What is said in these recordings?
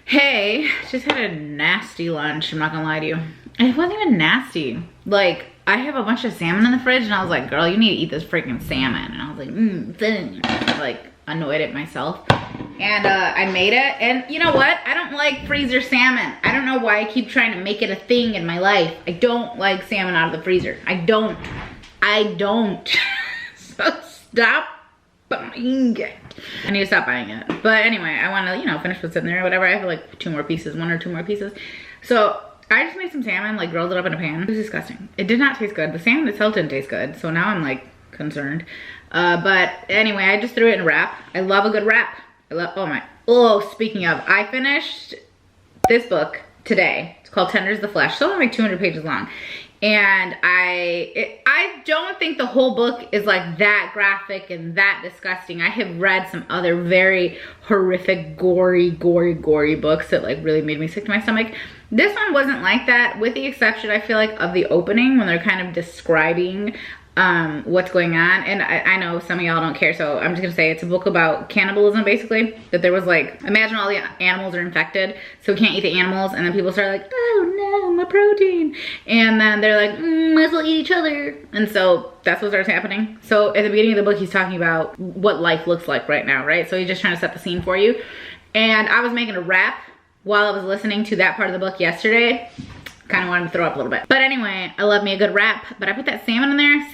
Hey, just had a nasty lunch, I'm not gonna lie to you. It wasn't even nasty. Like, I have a bunch of salmon in the fridge and I was like, girl, you need to eat this freaking salmon. And I was like, like annoyed at myself. And I made it, and you know what? I don't like freezer salmon. I don't know why I keep trying to make it a thing in my life. I don't like salmon out of the freezer. I don't. So stop buying it. I need to stop buying it. But anyway, I want to, you know, finish what's in there or whatever. I have like one or two more pieces. So I just made some salmon, like grilled it up in a pan. It was disgusting. It did not taste good. The salmon itself didn't taste good. So now I'm like concerned. But anyway, I just threw it in a wrap. I love a good wrap. Speaking of, I finished this book today. It's called Tender is the Flesh. It's only like 200 pages long. And I don't think the whole book is like that graphic and that disgusting. I have read some other very horrific, gory books that like really made me sick to my stomach. This one wasn't like that, with the exception, I feel like, of the opening when they're kind of describing what's going on. And I know some of y'all don't care, so I'm just gonna say it's a book about cannibalism, basically. That there was like, imagine all the animals are infected, so we can't eat the animals, and then people start like, oh no, my protein. And then they're like, might as well eat each other. And so that's what starts happening. So at the beginning of the book, he's talking about what life looks like right now, right? So he's just trying to set the scene for you. And I was making a wrap while I was listening to that part of the book yesterday. Kind of wanted to throw up a little bit. But anyway, I love me a good wrap. But I put that salmon in there.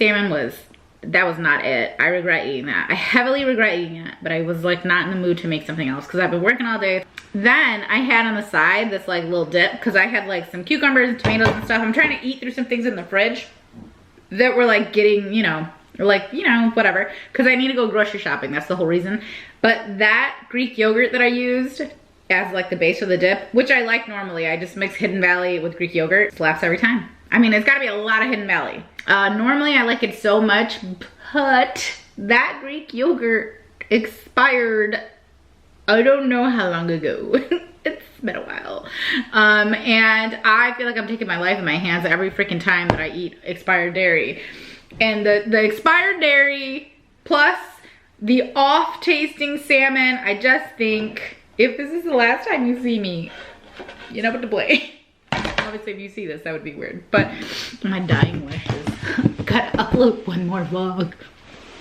That was not it. I regret eating that. I heavily regret eating it. But I was like not in the mood to make something else because I've been working all day. Then I had on the side this like little dip because I had like some cucumbers and tomatoes and stuff. I'm trying to eat through some things in the fridge that were like getting, you know, whatever. Because I need to go grocery shopping. That's the whole reason. But that Greek yogurt that I used as like the base of the dip, which I like normally. I just mix Hidden Valley with Greek yogurt. Slaps every time. I mean, it's gotta be a lot of Hidden Valley. Normally I like it so much, but that Greek yogurt expired, I don't know how long ago. It's been a while. And I feel like I'm taking my life in my hands every freaking time that I eat expired dairy. And the expired dairy plus the off-tasting salmon, I just think, if this is the last time you see me, you know what to blame. Obviously, if you see this, that would be weird. But my dying wishes. Gotta upload one more vlog.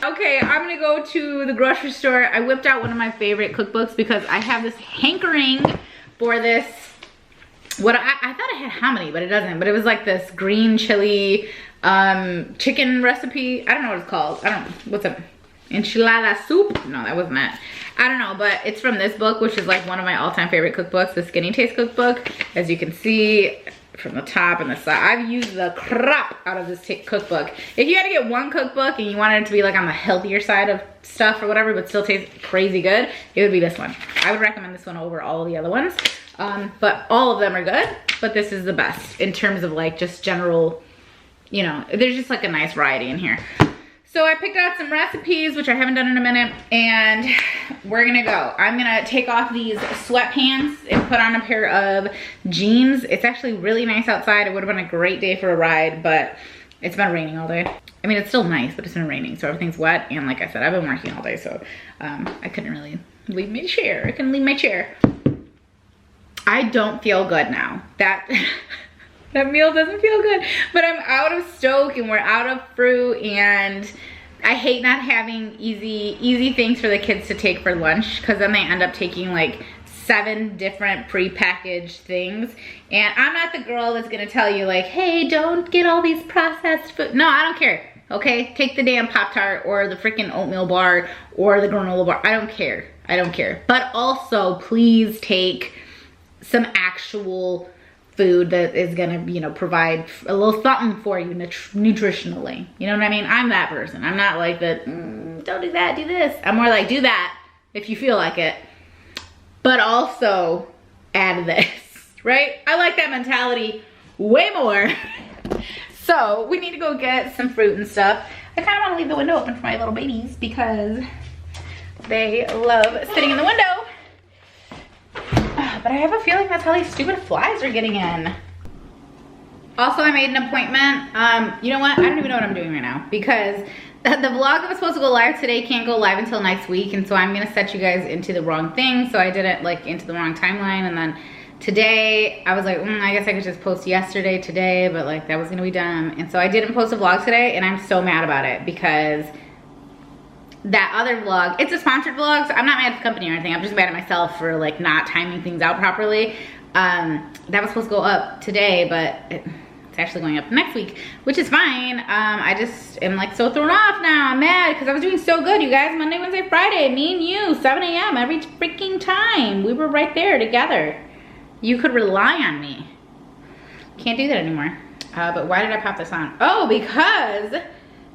Okay, I'm gonna go to the grocery store. I whipped out one of my favorite cookbooks because I have this hankering for this. What I thought it had hominy, but it doesn't. But it was like this green chili chicken recipe. I don't know what it's called. What's up? Enchilada soup? No, that wasn't it. I don't know, but it's from this book, which is like one of my all-time favorite cookbooks, the Skinny Taste cookbook. As you can see from the top and the side, I've used the crap out of this cookbook. If you had to get one cookbook and you wanted it to be like on the healthier side of stuff or whatever, but still taste crazy good, it would be this one. I would recommend this one over all of the other ones. But all of them are good, but this is the best in terms of like just general, you know, there's just like a nice variety in here. So I picked out some recipes, which I haven't done in a minute, and we're gonna go. I'm gonna take off these sweatpants and put on a pair of jeans. It's actually really nice outside. It would have been a great day for a ride, but it's been raining all day. I mean, it's still nice, but it's been raining, so everything's wet. And like I said, I've been working all day, so I couldn't really leave my chair. I couldn't leave my chair. I don't feel good now. That meal doesn't feel good, but I'm out of stoke and we're out of fruit, and I hate not having easy things for the kids to take for lunch, because then they end up taking like 7 different pre-packaged things. And I'm not the girl that's gonna tell you like, hey, don't get all these processed food. No, I don't care, okay? Take the damn Pop-Tart or the freaking oatmeal bar or the granola bar. I don't care, I don't care. But also, please take some actual food that is gonna, you know, provide a little something for you nutritionally. You know what I mean? I'm that person. I'm not like that, don't do that, do this. I'm more like, do that if you feel like it, but also add this, right? I like that mentality way more. So we need to go get some fruit and stuff. I kind of want to leave the window open for my little babies because they love sitting in the window. But I have a feeling that's how these stupid flies are getting in. Also, I made an appointment. You know what? I don't even know what I'm doing right now because The vlog that was supposed to go live today can't go live until next week, and so I'm gonna set you guys into the wrong thing, so I did it like into the wrong timeline. And then today I was like, I guess I could just post yesterday today, but like that was gonna be dumb. And so I didn't post a vlog today, and I'm so mad about it because that other vlog, it's a sponsored vlog, so I'm not mad at the company or anything. I'm just mad at myself for like not timing things out properly. That was supposed to go up today, but it's actually going up next week, which is fine. I just am like so thrown off now. I'm mad because I was doing so good, you guys. Monday, Wednesday, Friday, me and you, 7 a.m. every freaking time. We were right there together. You could rely on me. Can't do that anymore. But why did I pop this on? Oh, because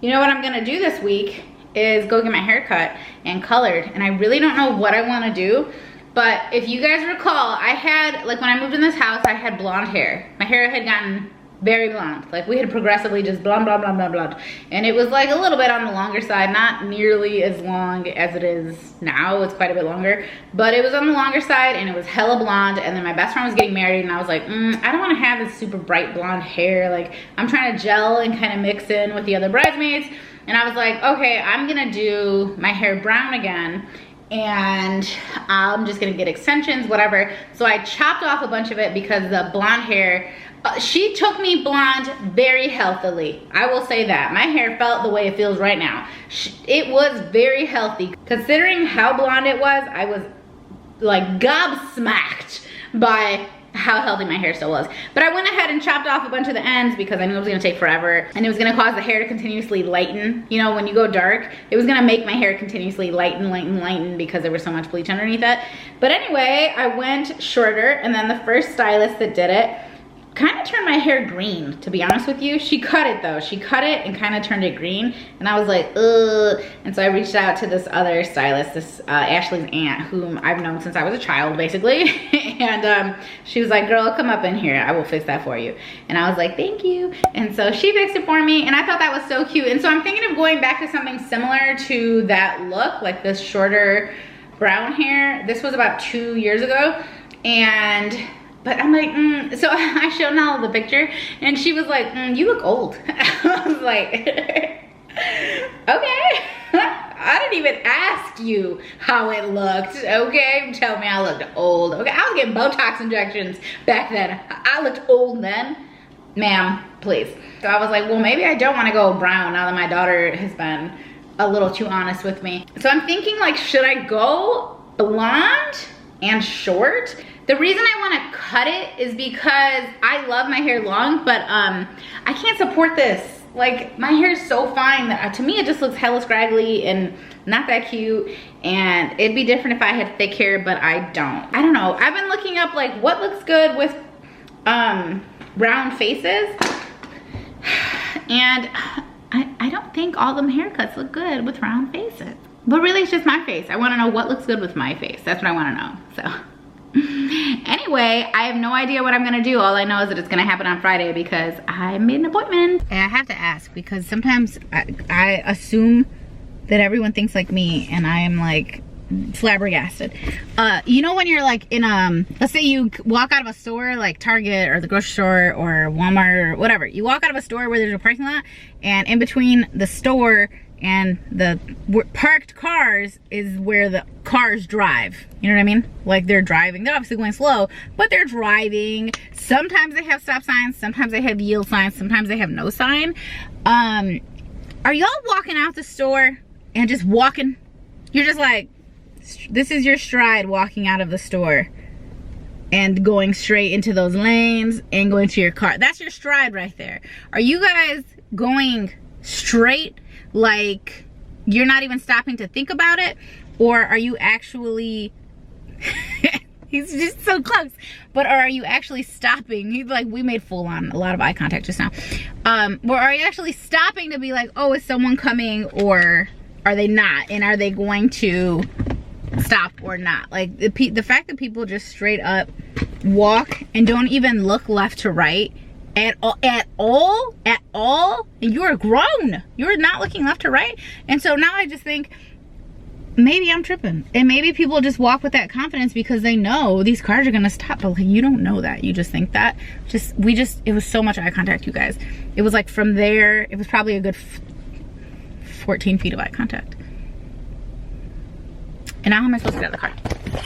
you know what I'm gonna do this week is go get my hair cut and colored. And I really don't know what I wanna do. But if you guys recall, I had, like when I moved in this house, I had blonde hair. My hair had gotten very blonde. Like we had progressively just blonde, blonde, blonde, blonde, blonde. And it was like a little bit on the longer side, not nearly as long as it is now. It's quite a bit longer, but it was on the longer side and it was hella blonde. And then my best friend was getting married and I was like, I don't want to have this super bright blonde hair. Like I'm trying to gel and kind of mix in with the other bridesmaids. And I was like, okay, I'm gonna do my hair brown again. And I'm just gonna get extensions, whatever. So I chopped off a bunch of it because the blonde hair, she took me blonde very healthily. I will say that. My hair felt the way it feels right now. It was very healthy. Considering how blonde it was, I was like gobsmacked by how healthy my hair still was. But I went ahead and chopped off a bunch of the ends because I knew it was gonna take forever and it was gonna cause the hair to continuously lighten. You know, when you go dark, it was gonna make my hair continuously lighten because there was so much bleach underneath it. But anyway, I went shorter, and then the first stylist that did it kind of turned my hair green, to be honest with you. She cut it though. She cut it and kind of turned it green. And I was like, ugh. And so I reached out to this other stylist, this Ashley's aunt, whom I've known since I was a child, basically. And she was like, girl, come up in here. I will fix that for you. And I was like, thank you. And so she fixed it for me. And I thought that was so cute. And so I'm thinking of going back to something similar to that look, like this shorter brown hair. This was about 2 years ago. But I'm like, so I showed Nala the picture and she was like, you look old. I was like, okay. I didn't even ask you how it looked, okay? Tell me I looked old, okay? I was getting Botox injections back then. I looked old then. Ma'am, please. So I was like, well, maybe I don't want to go brown now that my daughter has been a little too honest with me. So I'm thinking like, should I go blonde and short? The reason I want to cut it is because I love my hair long, but I can't support this. Like my hair is so fine that to me it just looks hella scraggly and not that cute. And it'd be different if I had thick hair, but I don't. I don't know. I've been looking up like what looks good with round faces, and I don't think all them haircuts look good with round faces. But really, it's just my face. I want to know what looks good with my face. That's what I want to know. So. Anyway, I have no idea what I'm gonna do. All I know is that it's gonna happen on Friday because I made an appointment. And I have to ask because sometimes I assume that everyone thinks like me and I am like flabbergasted. You know when you're like in let's say you walk out of a store like Target or the grocery store or Walmart or whatever. You walk out of a store where there's a parking lot, and in between the store and the parked cars is where the cars drive. You know what I mean? Like they're driving. They're obviously going slow, but they're driving. Sometimes they have stop signs. Sometimes they have yield signs. Sometimes they have no sign. Are y'all walking out the store and just walking? You're just like, this is your stride walking out of the store and going straight into those lanes and going to your car. That's your stride right there. Are you guys going straight? Like you're not even stopping to think about it? Or are you actually he's just so close, but are you actually stopping? He's like, we made full on a lot of eye contact just now. Or are you actually stopping to be like, oh, is someone coming, or are they not? And are they going to stop or not? Like the fact that people just straight up walk and don't even look left to right at all, and you are grown. You're not looking left to right. And so now I just think maybe I'm tripping, and maybe people just walk with that confidence because they know these cars are gonna stop. But like, you don't know that. You just think that. It was so much eye contact, you guys. It was like from there, it was probably a good 14 feet of eye contact. And now how am I supposed to get out of the car?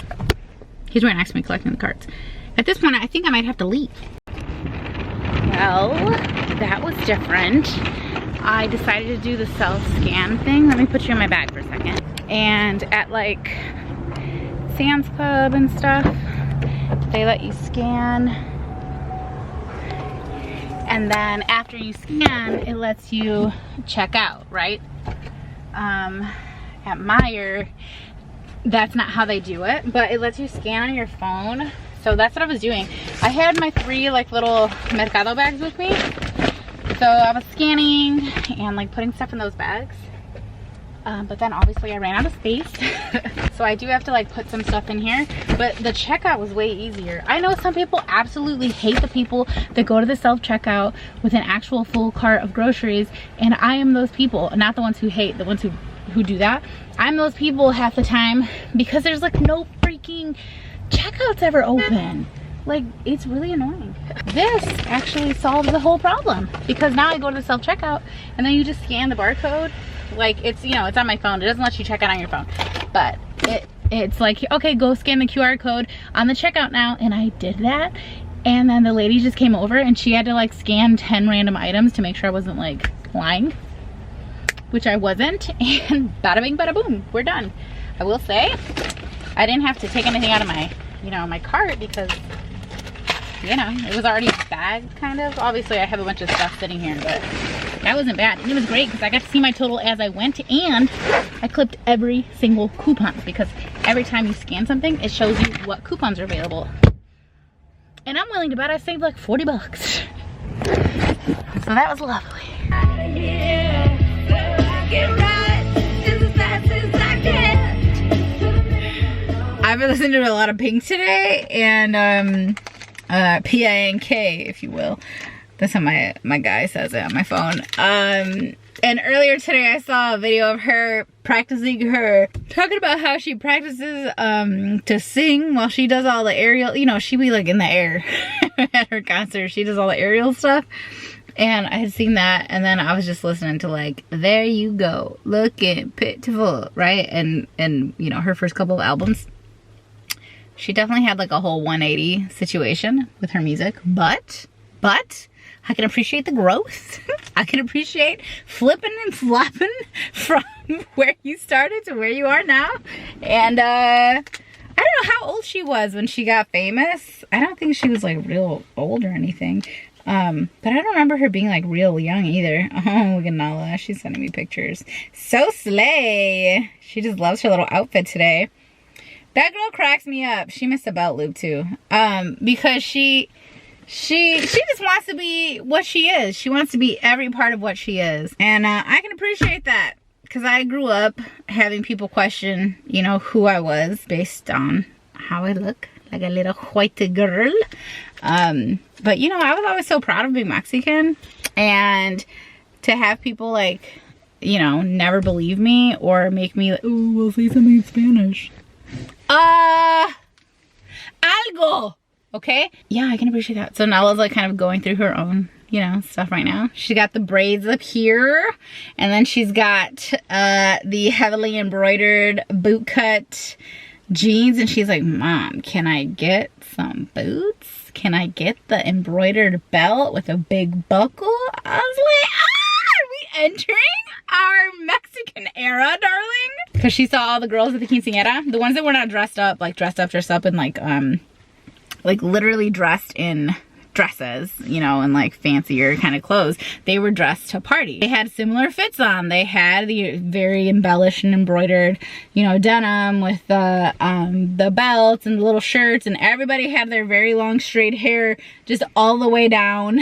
He's right next to me collecting the cards. At this point, I think I might have to leave. Well, that was different. I decided to do the self-scan thing. Let me put you in my bag for a second. And at like Sam's Club and stuff, they let you scan. And then after you scan, it lets you check out, right? At Meijer, that's not how they do it, but it lets you scan on your phone. So that's what I was doing. I had my 3 like little Mercado bags with me. So I was scanning and like putting stuff in those bags. But then obviously I ran out of space. So I do have to like put some stuff in here, but the checkout was way easier. I know some people absolutely hate the people that go to the self-checkout with an actual full cart of groceries, and I am those people, not the ones who hate, the ones who do that. I'm those people half the time because there's like no freaking checkouts ever open. Like, it's really annoying. This actually solves the whole problem because now I go to the self-checkout and then you just scan the barcode. Like, it's, you know, it's on my phone. It doesn't let you check out on your phone, but it's like, okay, go scan the QR code on the checkout now. And I did that, and then the lady just came over and she had to like scan 10 random items to make sure I wasn't like lying, which I wasn't. And bada bing bada boom, we're done. I will say I didn't have to take anything out of my, you know, my cart because, you know, it was already bagged kind of. Obviously I have a bunch of stuff sitting here, but that wasn't bad. And it was great because I got to see my total as I went, and I clipped every single coupon because every time you scan something, it shows you what coupons are available. And I'm willing to bet I saved like 40 bucks. So that was lovely. I've been listening to a lot of Pink today, and P-I-N-K, if you will. That's how my guy says it on my phone. And earlier today I saw a video of her practicing talking about how she practices to sing while she does all the aerial, you know, she be like in the air at her concert. She does all the aerial stuff. And I had seen that, and then I was just listening to like, there you go, looking pitiful, right? And you know, her first couple of albums, she definitely had like a whole 180 situation with her music, but I can appreciate the growth. I can appreciate flipping and flopping from where you started to where you are now. And I don't know how old she was when she got famous. I don't think she was like real old or anything. But I don't remember her being like real young either. Oh, look at Nala. She's sending me pictures. So slay. She just loves her little outfit today. That girl cracks me up. She missed a belt loop too. Because she just wants to be what she is. She wants to be every part of what she is. And I can appreciate that. Because I grew up having people question, you know, who I was based on how I look. Like a little white girl. But, you know, I was always so proud of being Mexican. And to have people, like, you know, never believe me or make me like, oh, we'll say something in Spanish. Algo! Okay? Yeah, I can appreciate that. So Nala's like kind of going through her own, you know, stuff right now. She got the braids up here. And then she's got the heavily embroidered bootcut jeans. And she's like, Mom, can I get some boots? Can I get the embroidered belt with a big buckle? I was like, are we entering our Mexican era, darling? Because she saw all the girls at the quinceañera. The ones that were not dressed up in like literally dressed in dresses, you know, and like fancier kind of clothes. They were dressed to party. They had similar fits on. They had the very embellished and embroidered, you know, denim with the belts and the little shirts, and everybody had their very long straight hair just all the way down,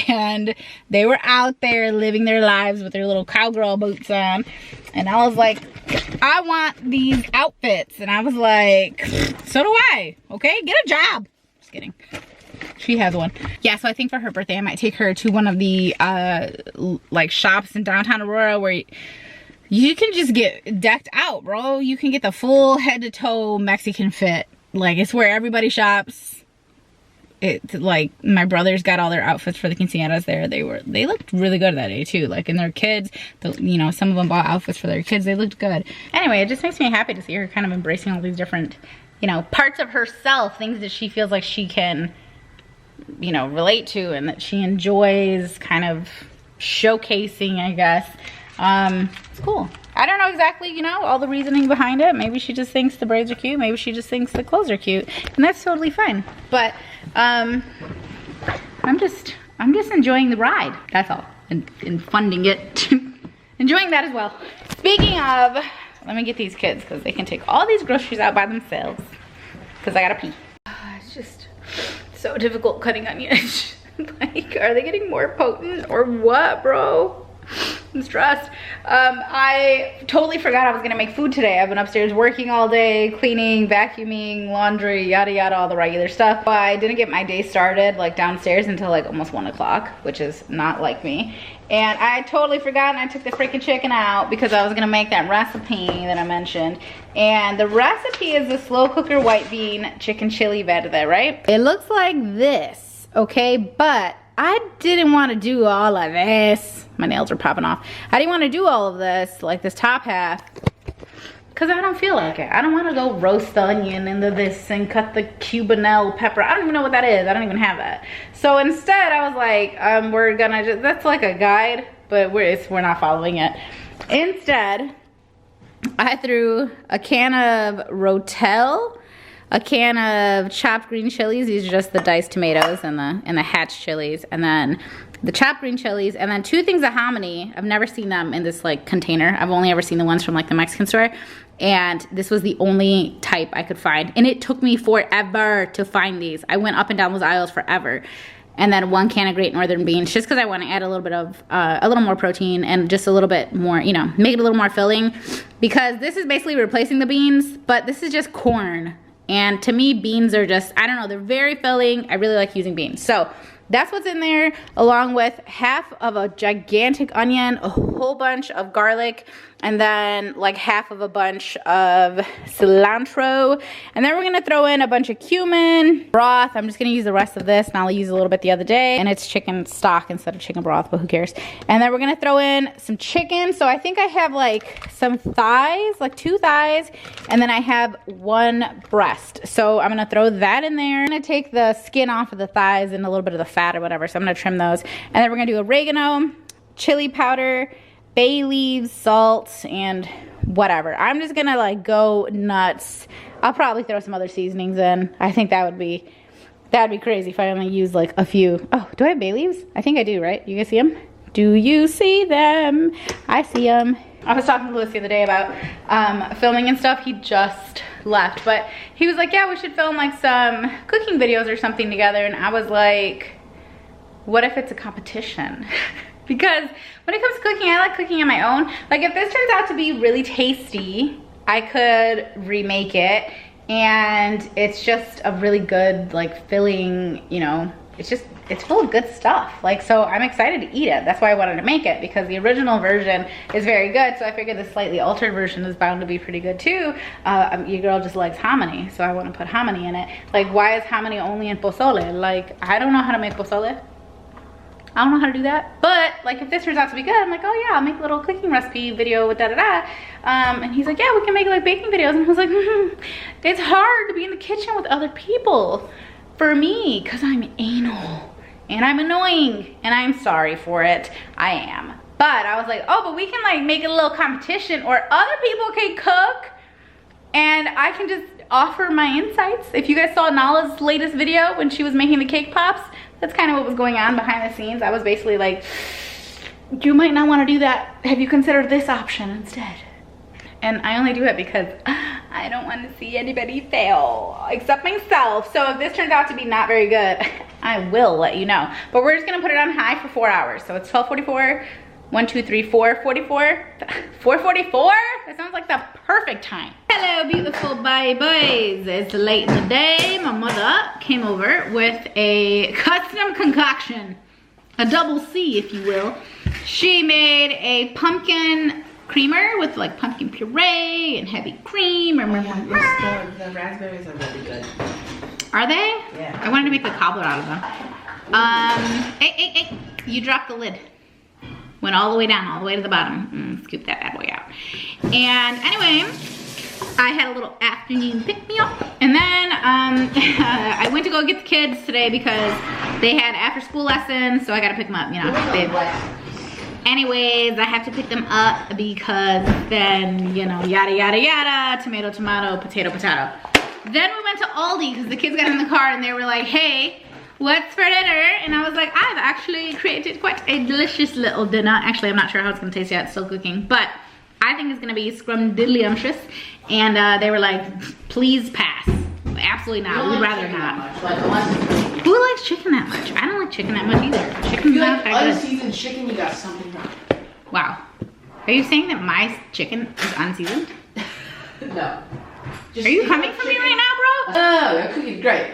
and they were out there living their lives with their little cowgirl boots on. And I was like, I want these outfits. And I was like, so do I. Okay, get a job. Just kidding. She has one. Yeah, so I think for her birthday I might take her to one of the like shops in downtown Aurora where you can just get decked out, bro. You can get the full head to toe Mexican fit. Like, it's where everybody shops. it's like my brothers got all their outfits for the quinceañeras there. They looked really good that day too. Like, and their kids, you know, some of them bought outfits for their kids. They looked good. Anyway, it just makes me happy to see her kind of embracing all these different, you know, parts of herself, things that she feels like she can, you know, relate to and that she enjoys kind of showcasing, I guess. It's cool. I don't know exactly, you know, all the reasoning behind it. Maybe she just thinks the braids are cute. Maybe she just thinks the clothes are cute, and that's totally fine. But I'm just enjoying the ride. That's all, and funding it, enjoying that as well. Speaking of, let me get these kids because they can take all these groceries out by themselves. Because I gotta pee. It's just so difficult cutting onions. Like, are they getting more potent or what, bro? I'm stressed. I totally forgot I was gonna make food today. I've been upstairs working all day, cleaning, vacuuming, laundry, yada yada, all the regular stuff. But I didn't get my day started like downstairs until like almost 1 o'clock, which is not like me. And I totally forgot, and I took the freaking chicken out because I was gonna make that recipe that I mentioned. And the recipe is the slow cooker white bean chicken chili verde, right? It looks like this, okay? But I didn't want to do all of this. My nails are popping off. I didn't want to do all of this, like this top half, because I don't feel like it. I don't want to go roast the onion into this and cut the cubanelle pepper. I don't even know what that is. I don't even have that. So instead, I was like, we're gonna just, that's like a guide, but we're not following it. Instead, I threw a can of Rotel, a can of chopped green chilies. These are just the diced tomatoes and the hatch chilies, and then the chopped green chilies, and then 2 things of hominy. I've never seen them in this like container. I've only ever seen the ones from like the Mexican store, and this was the only type I could find, and it took me forever to find these. I went up and down those aisles forever. And then 1 can of Great Northern beans, just because I want to add a little bit of a little more protein and just a little bit more, you know, make it a little more filling, because this is basically replacing the beans, but this is just corn. And to me, beans are just, I don't know, they're very filling. I really like using beans. So that's what's in there, along with half of a gigantic onion, a whole bunch of garlic, and then like half of a bunch of cilantro. And then we're gonna throw in a bunch of cumin, broth. I'm just gonna use the rest of this, and I'll use a little bit the other day. And it's chicken stock instead of chicken broth, but who cares? And then we're gonna throw in some chicken. So I think I have like some thighs, like 2 thighs, and then I have 1 breast. So I'm gonna throw that in there. I'm gonna take the skin off of the thighs and a little bit of the fat or whatever. So I'm gonna trim those. And then we're gonna do oregano, chili powder, bay leaves, salt, and whatever. I'm just gonna like go nuts. I'll probably throw some other seasonings in. I think that'd be crazy if I only use like a few. Oh, do I have bay leaves? I think I do, right? You guys see them? Do you see them? I see them. I was talking to Louis the other day about filming and stuff. He just left, but he was like, yeah, we should film like some cooking videos or something together. And I was like, what if it's a competition? Because when it comes to cooking, I like cooking on my own. Like, if this turns out to be really tasty, I could remake it, and it's just a really good, like, filling, you know, it's full of good stuff. Like, so I'm excited to eat it. That's why I wanted to make it, because the original version is very good. So I figured the slightly altered version is bound to be pretty good too. Your girl just likes hominy, so I want to put hominy in it. Like, why is hominy only in pozole? Like, I don't know how to make pozole. I don't know how to do that, but like, if this turns out to be good, I'm like, oh yeah, I'll make a little cooking recipe video with da-da-da. And he's like, yeah, we can make like baking videos. And I was like, it's hard to be in the kitchen with other people for me, because I'm anal and I'm annoying, and I'm sorry for it. I am. But I was like, oh, but we can like make it a little competition, or other people can cook and I can just offer my insights. If you guys saw Nala's latest video when she was making the cake pops, that's kind of what was going on behind the scenes. I was basically like, you might not want to do that. Have you considered this option instead? And I only do it because I don't want to see anybody fail except myself. So if this turns out to be not very good, I will let you know. But we're just gonna put it on high for 4 hours. So it's 12:44, 1, 2, 3, 4, 44, 4:44? That sounds like the perfect time. Hello, beautiful babies. It's late in the day. My mother came over with a custom concoction, a double C, if you will. She made a pumpkin creamer with like pumpkin puree and heavy cream. The raspberries are really good. Are they? Yeah. I wanted to make a cobbler out of them. Hey, you dropped the lid. Went all the way down, all the way to the bottom. Scoop that bad boy out. And anyway, I had a little afternoon pick-me-up. And then I went to go get the kids today because they had after-school lessons, so I gotta pick them up, you know. Anyways, I have to pick them up because then, you know, yada, yada, yada, tomato, tomato, potato, potato. Then we went to Aldi because the kids got in the car and they were like, hey, what's for dinner? And I was like, I've actually created quite a delicious little dinner. Actually, I'm not sure how it's gonna taste yet, it's still cooking, but I think it's gonna be scrumdiddlyumptious. And they were like, please pass. Absolutely not, we'd rather not. Who likes chicken that much? I don't like chicken that much either. Chicken's not that good. Unseasoned chicken, you got something wrong. Wow. Are you saying that my chicken is unseasoned? No. Are you coming for me right now, bro? No, your cookie's great.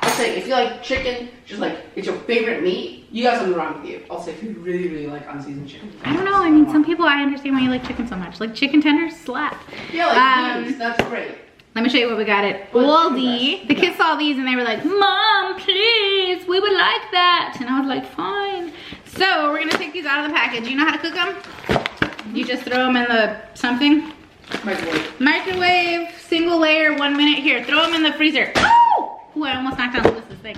I'll say, if you like chicken, just like, it's your favorite meat, you got something wrong with you. I'll say, if you really, really like unseasoned chicken. I don't know, I mean, some people, I understand why you like chicken so much. Like chicken tenders slap. Yeah, like beans, that's great. Let me show you what we got at Aldi. The kids saw these and they were like, Mom, please, we would like that. And I was like, fine. So we're gonna take these out of the package. You know how to cook them? You just throw them in the something? Microwave. Microwave, single layer, 1 minute. Here, throw them in the freezer. Oh! Ooh, I almost knocked down Lewis's thing.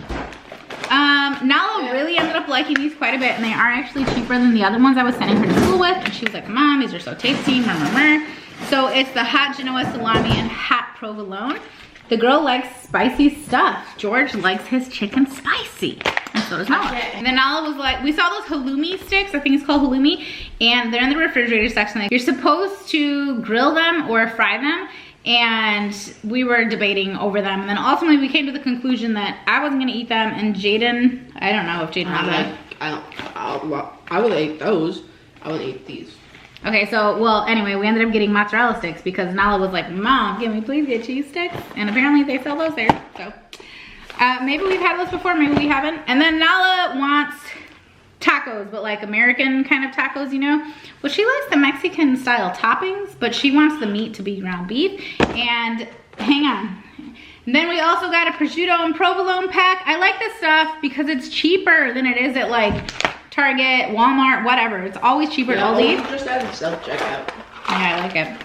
Nala really ended up liking these quite a bit, and they are actually cheaper than the other ones I was sending her to school with. And she was like, Mom, these are so tasty, murmur. So it's the hot Genoa salami and hot provolone. The girl likes spicy stuff. George likes his chicken spicy. And so does Nala. And then Nala was like, we saw those halloumi sticks, I think it's called halloumi, and they're in the refrigerator section. You're supposed to grill them or fry them, and we were debating over them. And then ultimately we came to the conclusion that I wasn't gonna eat them, and Jaden, I don't know if Jaden wanted them. I would eat those. I would eat these. Okay, so, well, anyway, we ended up getting mozzarella sticks because Nala was like, Mom, can we please get cheese sticks? And apparently they sell those there, so. Maybe we've had those before, maybe we haven't. And then Nala wants tacos, but like American kind of tacos, you know? Well, she likes the Mexican style toppings, but she wants the meat to be ground beef. And hang on. And then we also got a prosciutto and provolone pack. I like this stuff because it's cheaper than it is at like Target, Walmart, whatever. It's always cheaper at Aldi. Just as a self-checkout. Yeah, I like it.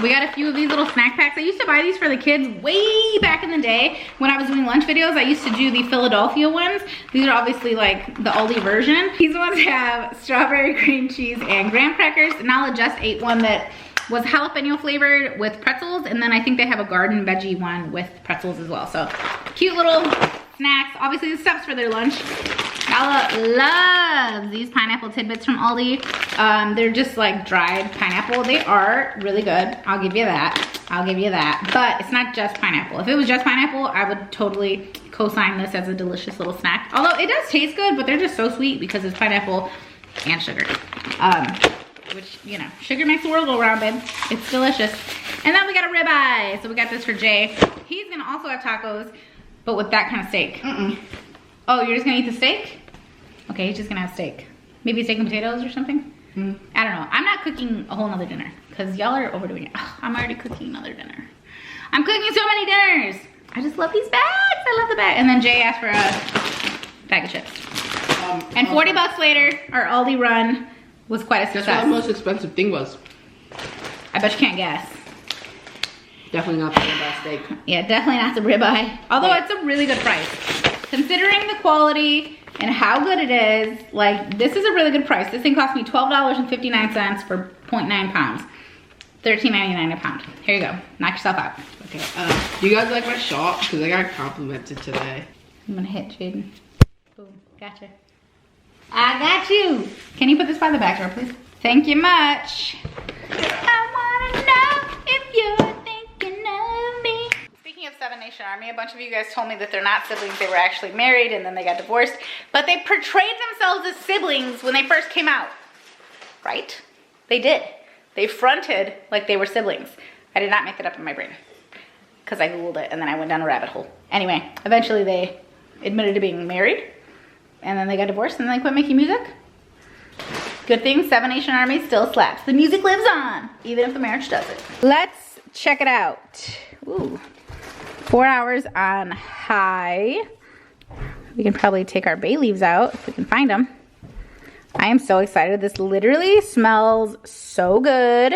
We got a few of these little snack packs. I used to buy these for the kids way back in the day when I was doing lunch videos. I used to do the Philadelphia ones. These are obviously like the Aldi version. These ones have strawberry cream cheese and graham crackers. Nala just ate one that was jalapeno flavored with pretzels, and then I think they have a garden veggie one with pretzels as well. So cute little snacks. Obviously this stuff's for their lunch. Nala loves these pineapple tidbits from Aldi. They're just like dried pineapple. They are really good. I'll give you that. I'll give you that. But it's not just pineapple. If it was just pineapple, I would totally co-sign this as a delicious little snack. Although it does taste good, but they're just so sweet because it's pineapple and sugar. Which, you know, sugar makes the world go round, babe. It's delicious. And then we got a ribeye. So we got this for Jay. He's gonna also have tacos, but with that kind of steak. Oh, you're just gonna eat the steak? Okay, he's just gonna have steak. Maybe steak and potatoes or something? I don't know. I'm not cooking a whole nother dinner because y'all are overdoing it. Ugh, I'm already cooking another dinner. I'm cooking so many dinners. I just love these bags. I love the bag. And then Jay asked for a bag of chips. And 40 bucks later, our Aldi run was quite a success. Guess what the most expensive thing was? I bet you can't guess. Definitely not the ribeye steak. Yeah, definitely not the ribeye. Although it's a really good price. Considering the quality and how good it is, like, this is a really good price. This thing cost me $12.59 for 0.9 pounds. $13.99 a pound. Here you go. Knock yourself out. Okay. Do you guys like my shop? Because I got complimented today. I'm gonna hit Jaden. Boom. Gotcha. I got you. Can you put this by the back door, please? Thank you much. I wanna know if you're thinking of me. Speaking of Seven Nation Army, a bunch of you guys told me that they're not siblings. They were actually married and then they got divorced. But they portrayed themselves as siblings when they first came out. Right? They did. They fronted like they were siblings. I did not make it up in my brain. Because I Googled it and then I went down a rabbit hole. Anyway, eventually they admitted to being married. And then they got divorced and then they quit making music. Good thing Seven Nation Army still slaps. The music lives on, even if the marriage doesn't. Let's check it out. Ooh. 4 hours on high. We can probably take our bay leaves out if we can find them. I am so excited. This literally smells so good.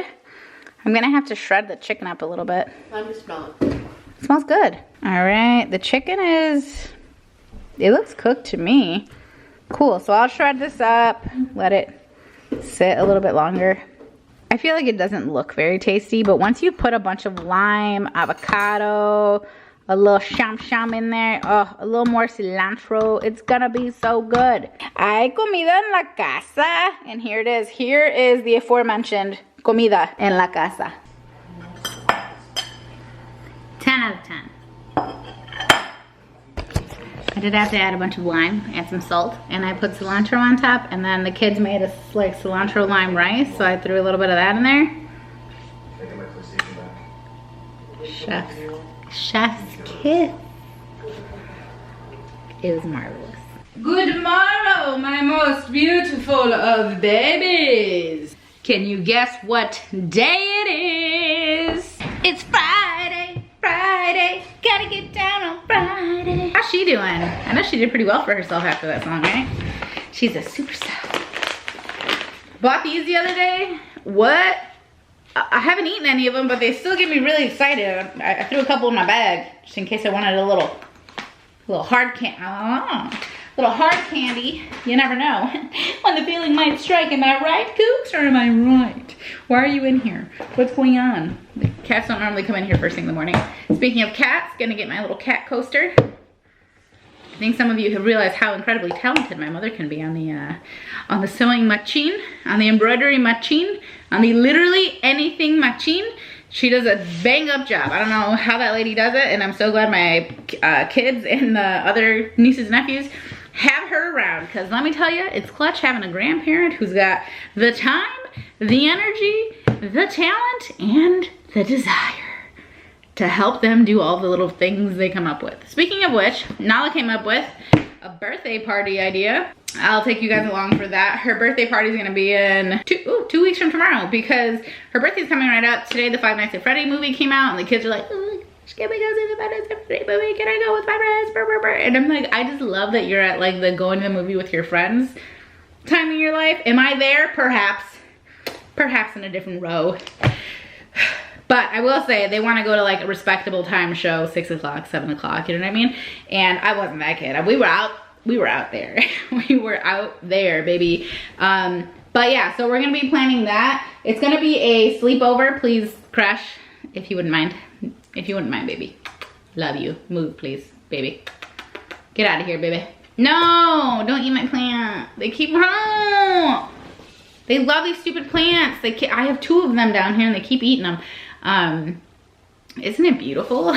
I'm gonna have to shred the chicken up a little bit. Let me smell it. It smells good. All right, the chicken it looks cooked to me. Cool, so I'll shred this up, let it sit a little bit longer. I feel like it doesn't look very tasty, but once you put a bunch of lime, avocado, a little sham in there, oh, a little more cilantro, it's gonna be so good. Hay comida en la casa, and here it is. Here is the aforementioned comida en la casa. 10 out of 10. I did have to add a bunch of lime and some salt, and I put cilantro on top, and then the kids made us like cilantro lime rice, so I threw a little bit of that in there. Chef's kiss. It was marvelous. Good morrow, my most beautiful of babies. Can you guess what day it is? It's Friday. Friday, gotta get down on Friday. How's she doing? I know she did pretty well for herself after that song, right? She's a superstar. Bought these the other day. What? I haven't eaten any of them, but they still get me really excited. I threw a couple in my bag just in case I wanted a little hard little hard candy. You never know when the feeling might strike. Am I right, Cooks, or am I right? Why are you in here? What's going on? The cats don't normally come in here first thing in the morning. Speaking of cats, gonna get my little cat coaster. I think some of you have realized how incredibly talented my mother can be on the sewing machine, on the embroidery machine, on the literally anything machine. She does a bang up job. I don't know how that lady does it, and I'm so glad my kids and the other nieces and nephews have her around, because let me tell you, it's clutch having a grandparent who's got the time, the energy, the talent, and the desire to help them do all the little things they come up with. Speaking of which, Nala came up with a birthday party idea. I'll take you guys along for that. Her birthday party is gonna be in 2 weeks from tomorrow, because her birthday's coming right up. Today the Five Nights at Freddy movie came out, and the kids are like, oh, can we go see the Five Nights at Freddy movie? Can I go with my friends? Brr, brr, brr. And I'm like, I just love that you're at like the going to the movie with your friends time in your life. Am I there? Perhaps. Perhaps in a different row. But I will say, they want to go to like a respectable time show, 6 o'clock, 7 o'clock, you know what I mean? And I wasn't that kid. We were out there. We were out there, baby. But yeah, so we're gonna be planning that. It's gonna be a sleepover. Please crash, if you wouldn't mind. If you wouldn't mind, baby. Love you. Move, please, baby. Get out of here, baby. No, don't eat my plant. They keep home. They love these stupid plants. I have 2 of them down here, and they keep eating them. Isn't it beautiful?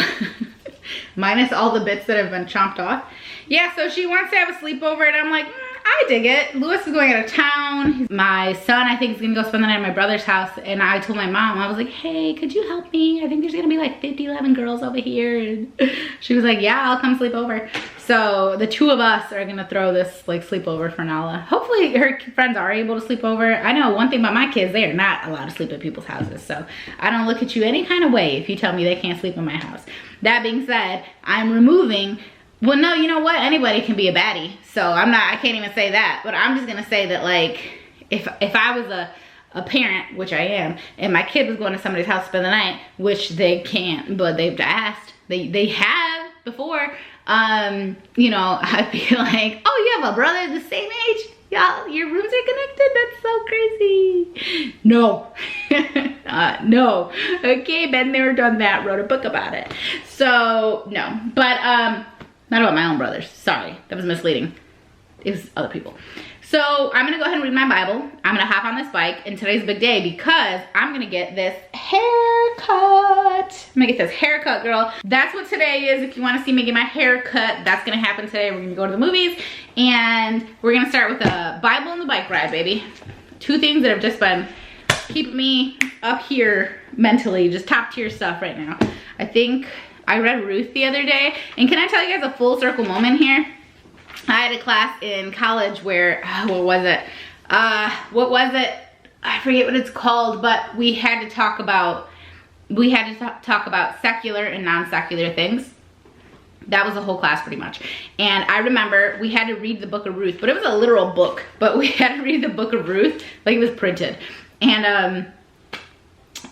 Minus all the bits that have been chomped off. Yeah, so she wants to have a sleepover, and I'm like, I dig it. Lewis is going out of town. My son, I think, is gonna go spend the night at my brother's house, and I told my mom, I was like, hey, could you help me? I think there's gonna be like 50, 11 girls over here. And she was like, yeah, I'll come sleep over. So the 2 of us are gonna throw this like sleepover for Nala. Hopefully her friends are able to sleep over. I know one thing about my kids, they are not allowed to sleep at people's houses. So I don't look at you any kind of way if you tell me they can't sleep in my house. That being said, I'm removing, well, no, you know what? Anybody can be a baddie. So I can't even say that. But I'm just gonna say that, like, if I was a parent, which I am, and my kid was going to somebody's house to spend the night, which they can't, but they've asked, they have before, you know, I'd be like, oh, you have a brother the same age? Y'all, your rooms are connected? That's so crazy. No. No. Okay, been there, done that, wrote a book about it. So, no. But, not about my own brothers. Sorry, that was misleading. It was other people. So I'm gonna go ahead and read my Bible. I'm gonna hop on this bike, and today's a big day because I'm gonna get this haircut. I'm gonna get this haircut, girl. That's what today is. If you wanna see me get my hair cut, that's gonna happen today. We're gonna go to the movies, and we're gonna start with a Bible and the bike ride, baby. 2 things that have just been keeping me up here mentally, just top tier stuff right now. I think I read Ruth the other day, and can I tell you guys a full circle moment here? I had a class in college where, what was it? I forget what it's called, but we had to talk about secular and non-secular things. That was the whole class pretty much. And I remember we had to read the book of Ruth, but it was a literal book, but we had to read the book of Ruth, like it was printed. And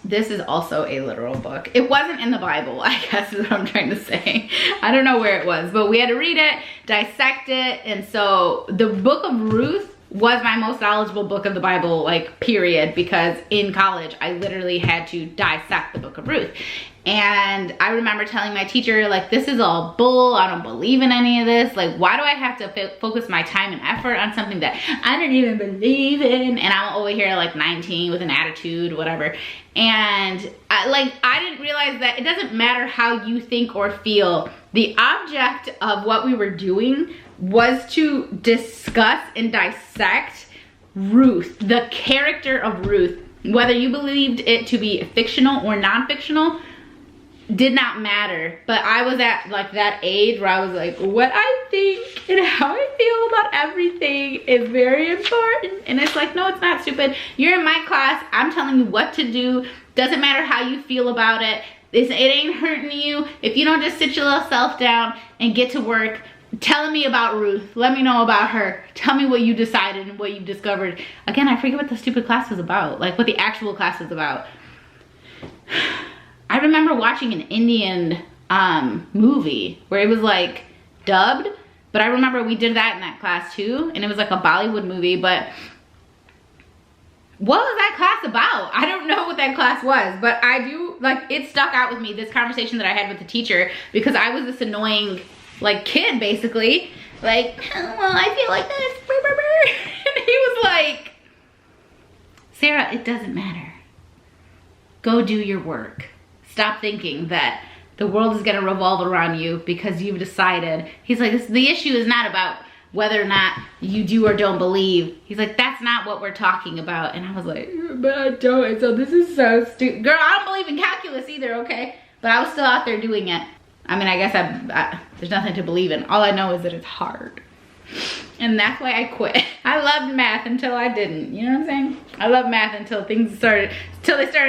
this is also a literal book. It wasn't in the Bible, I guess is what I'm trying to say. I don't know where it was, but we had to read it, dissect it. And so the book of Ruth was my most knowledgeable book of the Bible, like period, because in college I literally had to dissect the book of Ruth. And I remember telling my teacher, like, this is all bull, I don't believe in any of this, like, why do I have to focus my time and effort on something that I don't even believe in? And I'm over here like 19 with an attitude, whatever. And I didn't realize that it doesn't matter how you think or feel. The object of what we were doing was to discuss and dissect Ruth, the character of Ruth. Whether you believed it to be fictional or non-fictional did not matter. But I was at like that age where I was like, what I think and how I feel about everything is very important. And it's like, no, it's not, stupid. You're in my class, I'm telling you what to do. Doesn't matter how you feel about it. It ain't hurting you if you don't just sit your little self down and get to work telling me about Ruth. Let me know about her. Tell me what you decided and what you discovered. Again, I forget what the stupid class was about, like what the actual class was about. I remember watching an Indian movie where it was like dubbed, but I remember we did that in that class too, and it was like a Bollywood movie. But what was that class about? I don't know what that class was, but I do, like, it stuck out with me, this conversation that I had with the teacher, because I was this annoying like kid basically, like, oh, well, I feel like this. And he was like, Sarah, it doesn't matter. Go do your work. Stop thinking that the world is gonna revolve around you because you've decided. He's like, the issue is not about whether or not you do or don't believe. He's like, that's not what we're talking about. And I was like, but I don't, so this is so stupid. Girl, I don't believe in calculus either, okay? But I was still out there doing it. I mean, I guess there's nothing to believe in. All I know is that it's hard. And that's why I quit. I loved math until I didn't, you know what I'm saying? I loved math until they started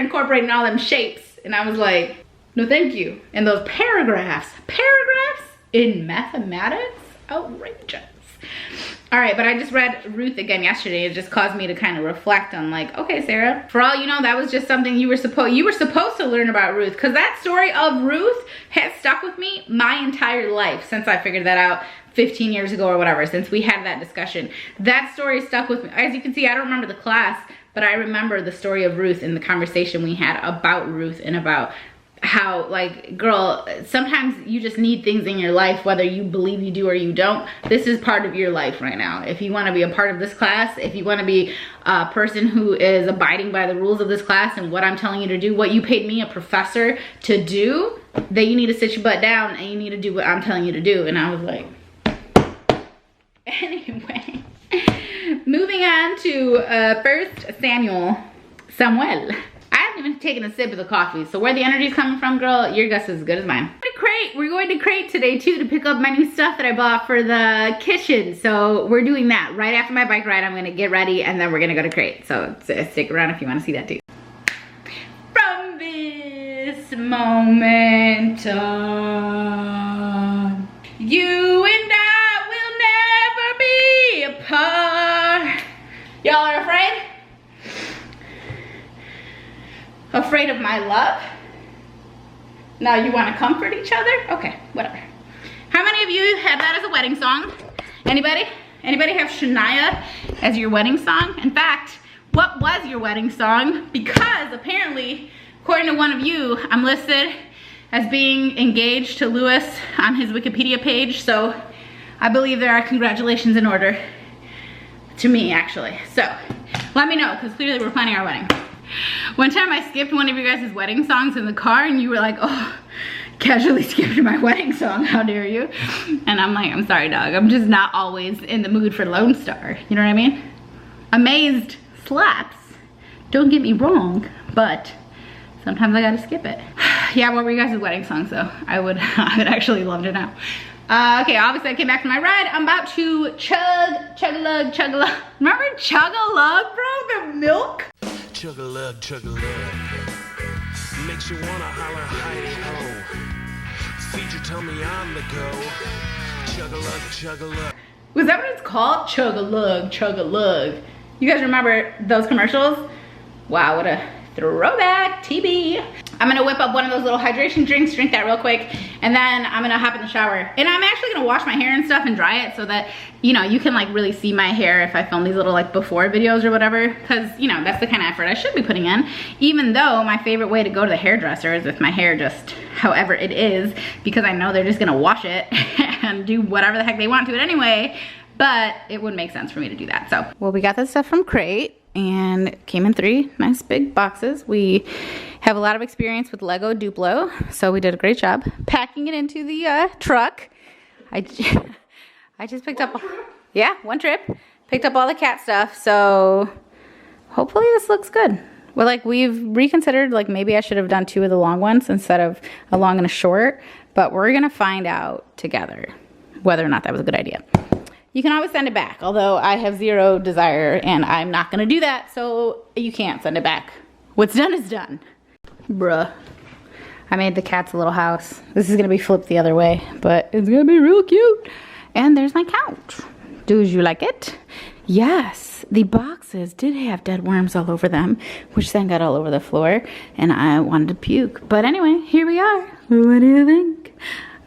incorporating all them shapes. And I was like, no thank you. And those paragraphs in mathematics, outrageous. All right, but I just read Ruth again yesterday. It just caused me to kind of reflect on, like, okay, Sarah, for all you know, that was just something you were supposed to learn about Ruth, because that story of Ruth has stuck with me my entire life since I figured that out 15 years ago or whatever, since we had that discussion. That story stuck with me. As you can see, I don't remember the class, but I remember the story of Ruth and the conversation we had about Ruth and about how, like, girl, sometimes you just need things in your life, whether you believe you do or you don't. This is part of your life right now. If you want to be a part of this class, if you want to be a person who is abiding by the rules of this class and what I'm telling you to do, what you paid me, a professor, to do, then you need to sit your butt down and you need to do what I'm telling you to do. And I was like, anyway, moving on to 1 Samuel. I haven't even taken a sip of the coffee, so where the energy's coming from, girl, your guess is as good as mine. We're going to Crate today too to pick up my new stuff that I bought for the kitchen. So we're doing that right after my bike ride. I'm gonna get ready and then we're gonna go to Crate. So stick around if you want to see that too. From this moment on, you and I will never be apart. Y'all are afraid? Afraid of my love? Now you want to comfort each other? Okay, whatever. How many of you have that as a wedding song? Anybody? Anybody have Shania as your wedding song? In fact, what was your wedding song? Because apparently, according to one of you, I'm listed as being engaged to Lewis on his Wikipedia page. So I believe there are congratulations in order to me, actually. So let me know, because clearly we're planning our wedding. One time I skipped one of you guys' wedding songs in the car and you were like, oh, casually skipped my wedding song, how dare you? And I'm like, I'm sorry, dog. I'm just not always in the mood for Lone Star. You know what I mean? Amazed slaps. Don't get me wrong, but sometimes I gotta skip it. Yeah, what were you guys' wedding songs though? I would actually love to know. Okay, obviously I came back from my ride. I'm about to chug-a-lug. Remember chug-a-lug, bro? The milk? Chug-a-lug, chug-a-lug. Makes you wanna holler, hi-ho. Feed you tell me on the go. Chug-a-lug, chug-a-lug. Was that what it's called? Chug-a-lug, chug-a-lug. You guys remember those commercials? Wow, what a throwback. TB. I'm gonna whip up one of those little hydration drinks, drink that real quick, and then I'm gonna hop in the shower. And I'm actually gonna wash my hair and stuff and dry it so that, you know, you can like really see my hair if I film these little like before videos or whatever, because, you know, that's the kind of effort I should be putting in, even though my favorite way to go to the hairdresser is with my hair just however it is, because I know they're just gonna wash it and do whatever the heck they want to it anyway, but it would make sense for me to do that. So, well, we got this stuff from Crate and it came in 3 nice big boxes. We have a lot of experience with Lego Duplo, so we did a great job packing it into the truck. I just picked up, yeah, one trip, picked up all the cat stuff, so hopefully this looks good. Well, like, we've reconsidered, like, maybe I should have done 2 of the long ones instead of a long and a short, but we're gonna find out together whether or not that was a good idea. You can always send it back, although I have 0 desire and I'm not gonna do that, so you can't send it back. What's done is done. Bruh. I made the cats a little house. This is gonna be flipped the other way, but it's gonna be real cute. And there's my couch. Do you like it? Yes, the boxes did have dead worms all over them, which then got all over the floor, and I wanted to puke. But anyway, here we are. What do you think?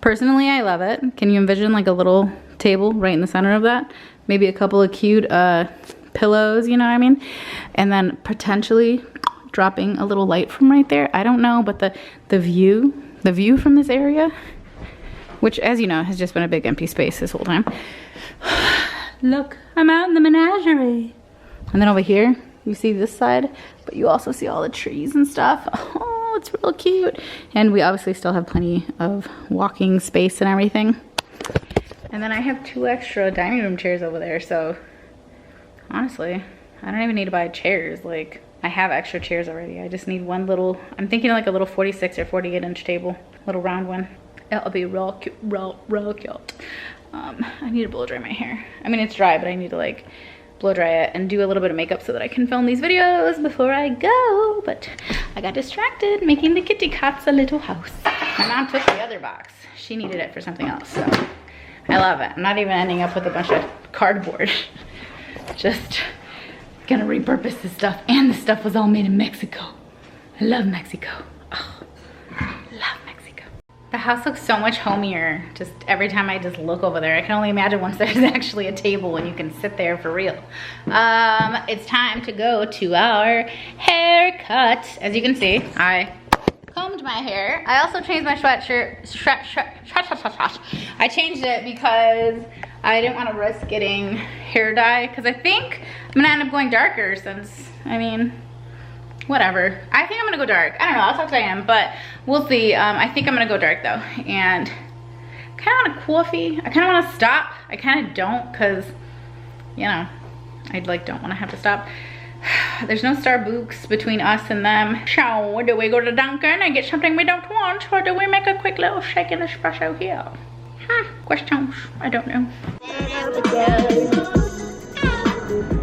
Personally, I love it. Can you envision like a little table right in the center of that? Maybe a couple of cute pillows, you know what I mean? And then potentially dropping a little light from right there. I don't know, but the view from this area, which, as you know, has just been a big empty space this whole time. Look, I'm out in the menagerie. And then over here, you see this side, but you also see all the trees and stuff. Oh, it's real cute. And we obviously still have plenty of walking space and everything. And then I have 2 extra dining room chairs over there, so honestly, I don't even need to buy chairs. Like, I have extra chairs already. I just need one little, I'm thinking like a little 46 or 48 inch table, little round one. It'll be real cute, real cute. I need to blow dry my hair. I mean, it's dry, but I need to like blow dry it and do a little bit of makeup so that I can film these videos before I go. But I got distracted making the kitty cats a little house. My mom took the other box. She needed it for something else, so I love it. I'm not even ending up with a bunch of cardboard. Just gonna repurpose this stuff, and the stuff was all made in Mexico. I love Mexico. Oh, love Mexico. The house looks so much homier just every time I just look over there. I can only imagine once there's actually a table and you can sit there for real. It's time to go to our haircut. As you can see, I combed my hair. I also changed my sweatshirt. I changed it because I didn't want to risk getting hair dye, because I think I'm gonna end up going darker since, I mean, whatever. I think I'm gonna go dark. I don't know, I'll talk to Diane, but we'll see. I think I'm gonna go dark though. And I kind of want a coffee. I kind of want to stop. I kind of don't, because, you know, I like don't want to have to stop. There's no Starbucks between us and them. So do we go to Dunkin' and get something we don't want, or do we make a quick little shake and espresso here? Questions. I don't know.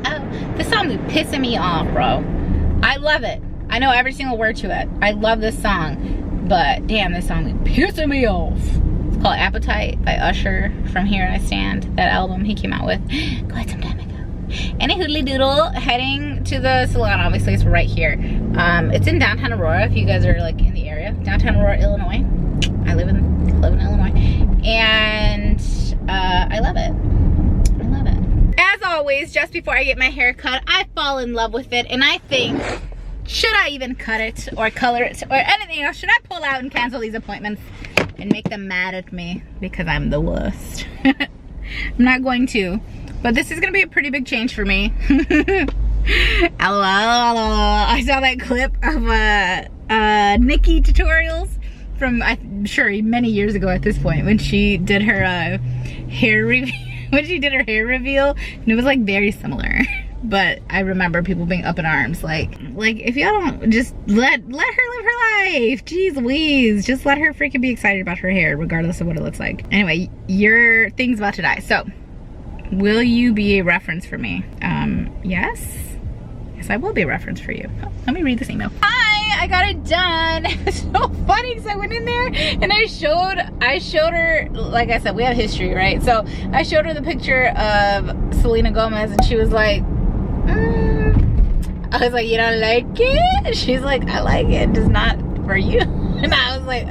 Oh, this song is pissing me off, bro. I love it. I know every single word to it. I love this song, but damn, this song is pissing me off. It's called Appetite by Usher from Here I Stand. That album he came out with quite some time ago. Any hoodly doodle, heading to the salon. Obviously it's right here. It's in downtown Aurora if you guys are like in the area. Downtown Aurora, Illinois. I live in Illinois, and I love it. I love it. As always, just before I get my hair cut, I fall in love with it, and I think, should I even cut it or color it or anything else? Should I pull out and cancel these appointments and make them mad at me because I'm the worst? I'm not going to, but this is gonna be a pretty big change for me. LOL. I saw that clip of Nikki tutorials from, I'm sure, many years ago at this point, when she did her hair reveal. When she did her hair reveal, and it was like very similar. But I remember people being up in arms, like if y'all don't just let her live her life. Jeez Louise, just let her freaking be excited about her hair, regardless of what it looks like. Anyway, your thing's about to die. So, will you be a reference for me? Yes. Yes, I will be a reference for you. Oh, let me read this email. Hi, I got it done. It's so funny because I went in there and I showed her, like I said, we have history, right? So I showed her the picture of Selena Gomez and she was like, I was like, you don't like it? She's like, I like it, just not for you. And I was like,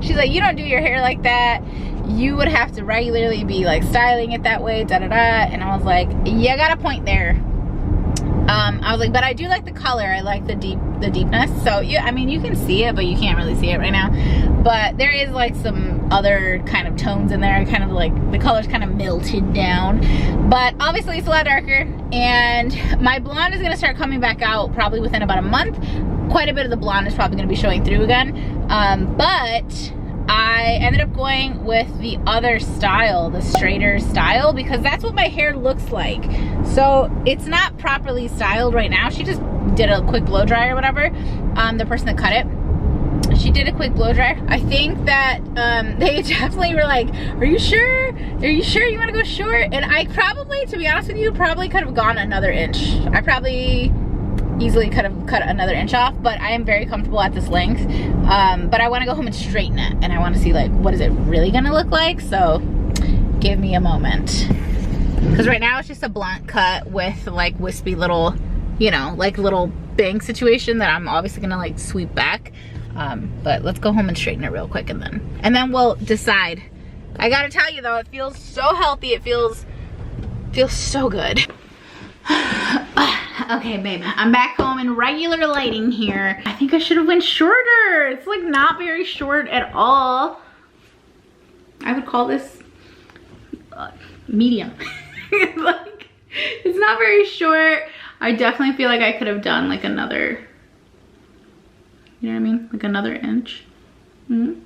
she's like, you don't do your hair like that. You would have to regularly be like styling it that way, da da da. And I was like, you got a point there. I was like, but I do like the color. I like the deepness. So yeah, I mean, you can see it, but you can't really see it right now. But there is like some other kind of tones in there. Kind of like the color's kind of melted down. But obviously it's a lot darker. And my blonde is gonna start coming back out probably within about a month. Quite a bit of the blonde is probably gonna be showing through again. But I ended up going with the other style, the straighter style, because that's what my hair looks like. So it's not properly styled right now. She just did a quick blow dry or whatever. The person that cut it, she did a quick blow dry. I think that they definitely were like, are you sure? Are you sure you want to go short? And I probably, to be honest with you, probably could have gone another inch. I probably easily could have cut another inch off, but I am very comfortable at this length. But I want to go home and straighten it, and I want to see like what is it really gonna look like. So give me a moment, because right now it's just a blunt cut with like wispy little, you know, like little bang situation that I'm obviously gonna like sweep back. But let's go home and straighten it real quick, and then we'll decide. I gotta tell you though, it feels so healthy. It feels so good. Okay, babe, I'm back home in regular lighting here. I think I should have went shorter. It's like not very short at all. I would call this medium. Like, it's not very short. I definitely feel like I could have done like another, you know what I mean? Like another inch. No,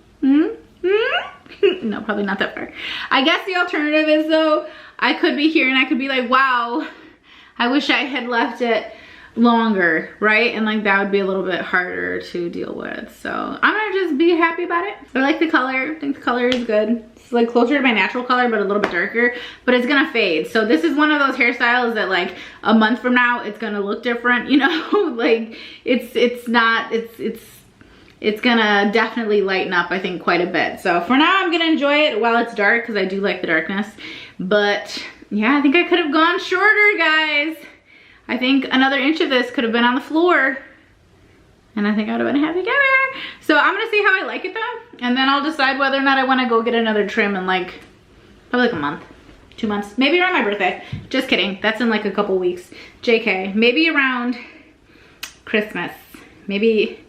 probably not that far. I guess the alternative is though, I could be here and I could be like, wow, I wish I had left it longer, right? And like that would be a little bit harder to deal with. So I'm gonna just be happy about it. I like the color. I think the color is good. It's like closer to my natural color, but a little bit darker, but it's gonna fade. So this is one of those hairstyles that like a month from now, it's gonna look different, you know? Like it's gonna definitely lighten up, I think, quite a bit. So for now, I'm gonna enjoy it while it's dark because I do like the darkness. But yeah, I think I could have gone shorter, guys. I think another inch of this could have been on the floor. And I think I would have been happy together. So I'm gonna see how I like it though. And then I'll decide whether or not I wanna go get another trim in like, probably like a month, 2 months. Maybe around my birthday. Just kidding, that's in like a couple weeks. JK, maybe around Christmas. Maybe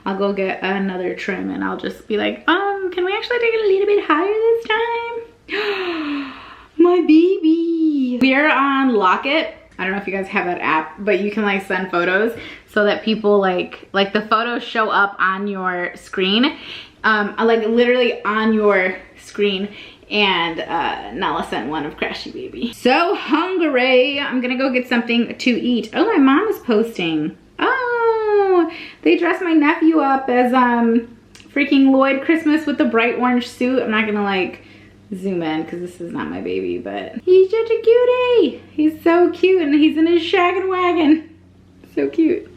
I'll go get another trim and I'll just be like, can we actually take it a little bit higher this time? My baby. We are on Locket. I don't know if you guys have that app, but you can like send photos so that people like the photos show up on your screen. Like literally on your screen. And Nala sent one of Crashy Baby. So hungry. I'm gonna go get something to eat. Oh, my mom is posting. Oh, they dressed my nephew up as freaking Lloyd Christmas with the bright orange suit. I'm not gonna like zoom in because this is not my baby, but he's such a cutie. He's so cute and he's in his shaggin' wagon. So cute.